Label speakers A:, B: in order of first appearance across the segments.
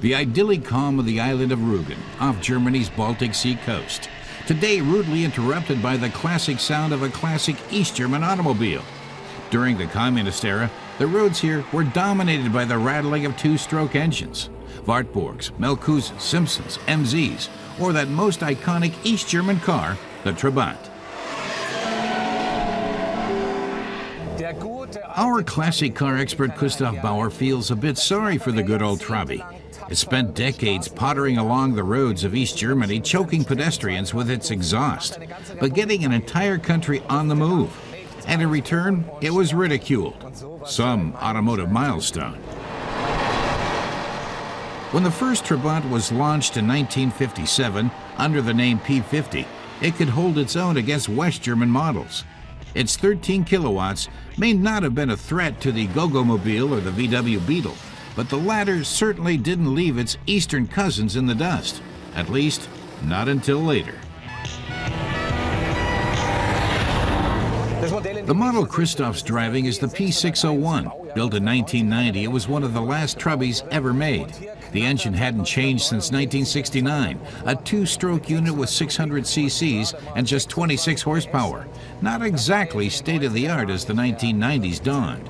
A: The idyllic calm of the island of Rügen, off Germany's Baltic Sea coast. Today rudely interrupted by the classic sound of a classic East German automobile. During the communist era, the roads here were dominated by the rattling of two-stroke engines. Wartburgs, Melkus, Simpsons, MZs, or that most iconic East German car, the Trabant. Our classic car expert Christoph Bauer feels a bit sorry for the good old Trabi. It spent decades pottering along the roads of East Germany, choking pedestrians with its exhaust, but getting an entire country on the move. And in return, it was ridiculed. Some automotive milestone. When the first Trabant was launched in 1957 under the name P50, it could hold its own against West German models. Its 13 kilowatts may not have been a threat to the Goggomobil or the VW Beetle, but the latter certainly didn't leave its eastern cousins in the dust, at least not until later. The model Christoph's driving is the P601. Built in 1990, it was one of the last Trabis ever made. The engine hadn't changed since 1969, a two-stroke unit with 600 cc's and just 26 horsepower. Not exactly state-of-the-art as the 1990s dawned.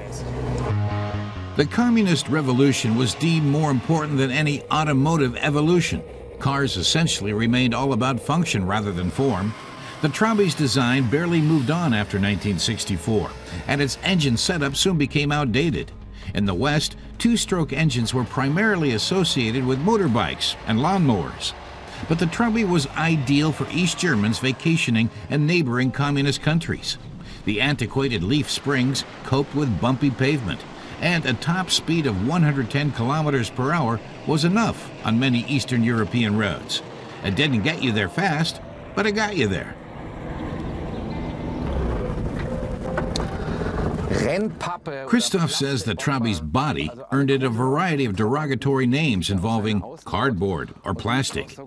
A: The communist revolution was deemed more important than any automotive evolution. Cars essentially remained all about function rather than form. The Trabi's design barely moved on after 1964, and its engine setup soon became outdated. In the West, two-stroke engines were primarily associated with motorbikes and lawnmowers. But the Trabi was ideal for East Germans vacationing in neighboring communist countries. The antiquated leaf springs coped with bumpy pavement, and a top speed of 110 kilometers per hour was enough on many Eastern European roads. It didn't get you there fast, but it got you there. Christoph says the Trabi's body earned it a variety of derogatory names involving cardboard or plastic.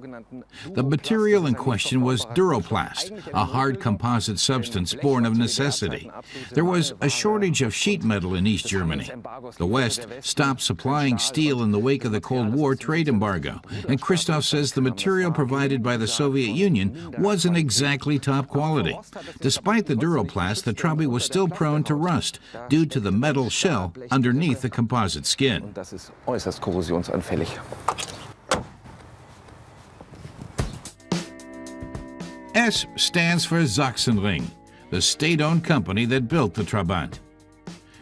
A: The material in question was Duroplast, a hard composite substance born of necessity. There was a shortage of sheet metal in East Germany. The West stopped supplying steel in the wake of the Cold War trade embargo, and Christoph says the material provided by the Soviet Union wasn't exactly top quality. Despite the Duroplast, the Trabi was still prone to rust, due to the metal shell underneath the composite skin. S stands for Sachsenring, the state-owned company that built the Trabant.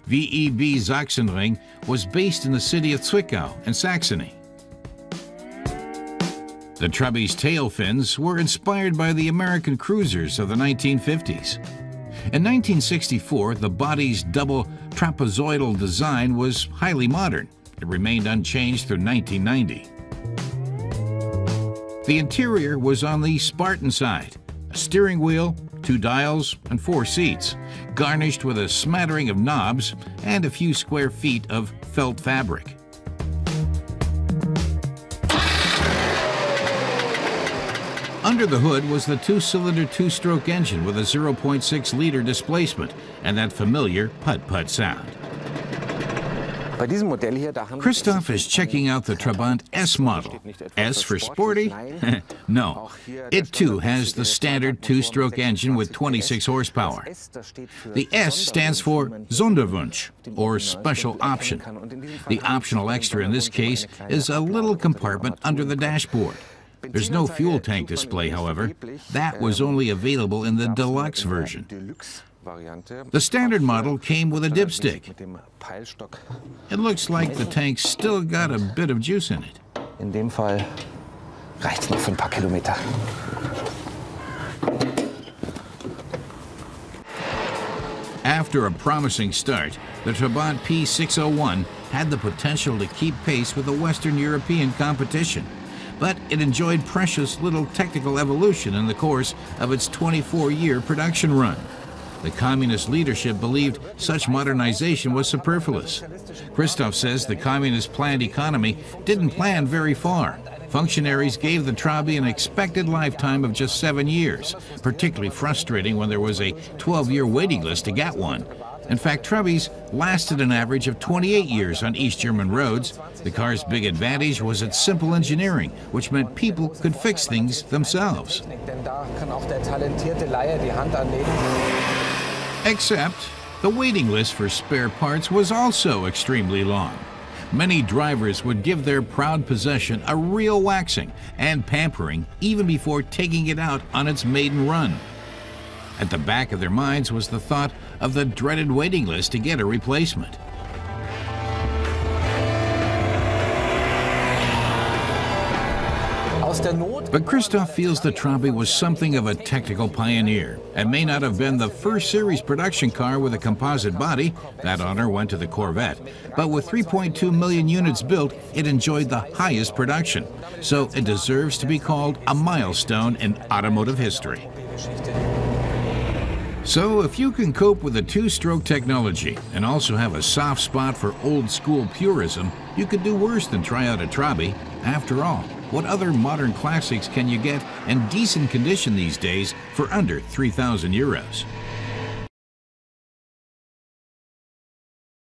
A: VEB Sachsenring was based in the city of Zwickau in Saxony. The Trabi's tail fins were inspired by the American cruisers of the 1950s. In 1964, the body's double trapezoidal design was highly modern. It remained unchanged through 1990. The interior was on the Spartan side, a steering wheel, 2 dials, and 4 seats, garnished with a smattering of knobs and a few square feet of felt fabric. Under the hood was the 2-cylinder 2-stroke engine with a 0.6-liter displacement and that familiar putt-putt sound. Christoph is checking out the Trabant S model. S for sporty? No. It too has the standard 2-stroke engine with 26 horsepower. The S stands for Sonderwunsch, or special option. The optional extra in this case is a little compartment under the dashboard. There's no fuel tank display, however. That was only available in the deluxe version. The standard model came with a dipstick. It looks like the tank's still got a bit of juice in it.
B: In dem Fall reicht's noch für ein paar Kilometer.
A: After a promising start, the Trabant P601 had the potential to keep pace with the Western European competition. But it enjoyed precious little technical evolution in the course of its 24-year production run. The communist leadership believed such modernization was superfluous. Christoph says the communist planned economy didn't plan very far. Functionaries gave the Trabi an expected lifetime of just 7 years, particularly frustrating when there was a 12-year waiting list to get one. In fact, Trabis lasted an average of 28 years on East German roads. The car's big advantage was its simple engineering, which meant people could fix things themselves. Except the waiting list for spare parts was also extremely long. Many drivers would give their proud possession a real waxing and pampering even before taking it out on its maiden run. At the back of their minds was the thought of the dreaded waiting list to get a replacement. But Christoph feels the Trabi was something of a technical pioneer and may not have been the first series production car with a composite body. That honor went to the Corvette. But with 3.2 million units built, it enjoyed the highest production. So it deserves to be called a milestone in automotive history. So if you can cope with the two-stroke technology and also have a soft spot for old-school purism, you could do worse than try out a Trabi. After all, what other modern classics can you get in decent condition these days for under 3,000 euros?